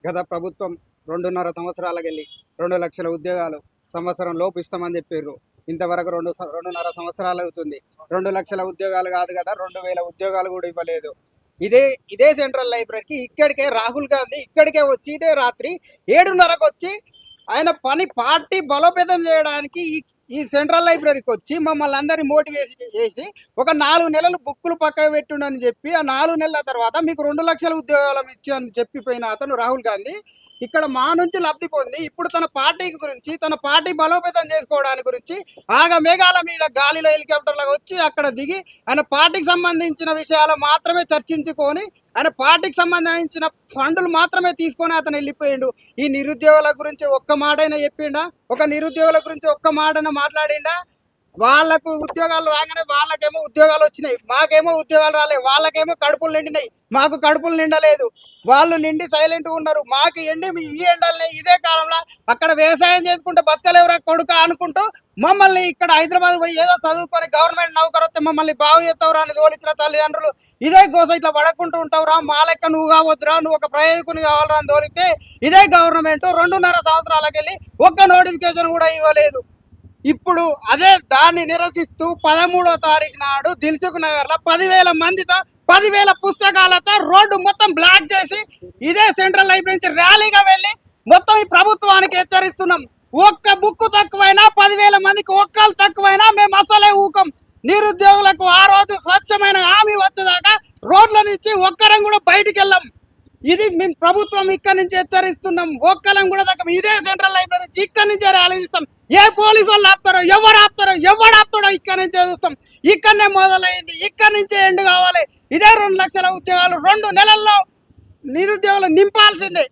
గత ప్రభుత్వం 2.5 సంవత్సరాలకెళ్ళి 2 లక్షల ఉద్యోగాలు సంవత్సరం లోపు ఇస్తామని చెప్పారు. ఇంతవరకు 2.5 సంవత్సరాలు అవుతుంది. 2 లక్షల ఉద్యోగాలు కాదు కదా, 2,000 ఉద్యోగాలు కూడా ఇవ్వలేదు. ఇదే సెంట్రల్ లైబ్రరీకి ఇక్కడికే రాహుల్ గాంధీ ఇక్కడికే వచ్చి ఇదే రాత్రి 7:30కు వచ్చి ఆయన పార్టీ బలోపేతం చేయడానికి ఈ సెంట్రల్ లైబ్రరీకి వచ్చి మమ్మల్ని అందరినీ మోటివేట్ చేసి ఒక 4 నెలలు బుక్కులు పక్కకు పెట్టుండని చెప్పి ఆ 4 నెలల తర్వాత మీకు 2 లక్షల ఉద్యోగాలు ఇచ్చామని చెప్పిపోయిన అతను రాహుల్ గాంధీ ఇక్కడ మా నుంచి లబ్ధి పొంది ఇప్పుడు తన పార్టీ గురించి, తన పార్టీ బలోపేతం చేసుకోవడానికి గురించి మేఘాల మీద గాలిలో హెలికాప్టర్లకు వచ్చి అక్కడ దిగి ఆయన పార్టీకి సంబంధించిన విషయాలు మాత్రమే చర్చించుకొని ఆయన పార్టీకి సంబంధించిన ఫండ్లు మాత్రమే తీసుకొని అతను వెళ్ళిపోయిండు. ఈ నిరుద్యోగుల గురించి ఒక్క మాటైనా చెప్పిండా? ఒక నిరుద్యోగుల గురించి ఒక్క మాటైనా మాట్లాడిండా? వాళ్ళకు ఉద్యోగాలు రాగానే వాళ్ళకేమో ఉద్యోగాలు వచ్చినాయి, మాకేమో ఉద్యోగాలు రాలేదు. వాళ్ళకేమో కడుపులు నిండినాయి, మాకు కడుపులు నిండలేదు. వాళ్ళు నిండి సైలెంట్గా ఉన్నారు. మాకు ఈ ఎండల్ని ఇదే కాలంలో అక్కడ వ్యవసాయం చేసుకుంటే బతకలేవురా కొడుక అనుకుంటూ మమ్మల్ని ఇక్కడ హైదరాబాద్ పోయి ఏదో చదువుకొని గవర్నమెంట్ నౌకరు వస్తే మమ్మల్ని బాగు చేస్తావురా అని తోలిచ్చిన తల్లిదండ్రులు ఇదే గోస ఇట్లా పడకుంటూ ఉంటావురా, మా లెక్క నువ్వు కావద్దురా, నువ్వు ఒక ప్రయోజకుని కావాలరా అని తోలితే ఇదే గవర్నమెంట్ 2.5 సంవత్సరాలకు వెళ్ళి ఒక్క నోటిఫికేషన్ కూడా ఇవ్వలేదు. ఇప్పుడు అదే దాన్ని నిరసిస్తూ 13వ తారీఖు నాడు దిల్సుఖ్ నగర్ లో 10,000 మందితో 10,000 పుస్తకాలతో రోడ్డు మొత్తం బ్లాక్ చేసి ఇదే సెంట్రల్ లైబ్రరీ నుంచి ర్యాలీగా వెళ్ళి మొత్తం ఈ ప్రభుత్వానికి హెచ్చరిస్తున్నాం. ఒక్క బుక్ తక్కువైనా 10,000 మందికి ఒక్కలు తక్కువైనా మేము అసలే ఊకం. నిరుద్యోగులకు ఆ రోజు స్వచ్ఛమైన హామీ వచ్చేదాకా రోడ్ల నుంచి ఒక్కరం కూడా బయటికి వెళ్ళాం. ఇది మేము ప్రభుత్వం ఇక్కడి నుంచి హెచ్చరిస్తున్నాం. ఒక్కలం కూడా తగ్గం. ఇదే సెంట్రల్ లైబ్రరీ నుంచి ఇక్కడి నుంచే ర్యాలీ ఇస్తాం. ఏ పోలీసు వాళ్ళు ఆపుతారో, ఎవరు ఆపుతాడో ఇక్కడి నుంచే చూస్తాం. ఇక్కడనే మొదలైంది, ఇక్కడి నుంచే ఎండు కావాలి. ఇదే 2 లక్షల ఉద్యోగాలు 2 నెలల్లో నిరుద్యోగులు నింపాల్సిందే.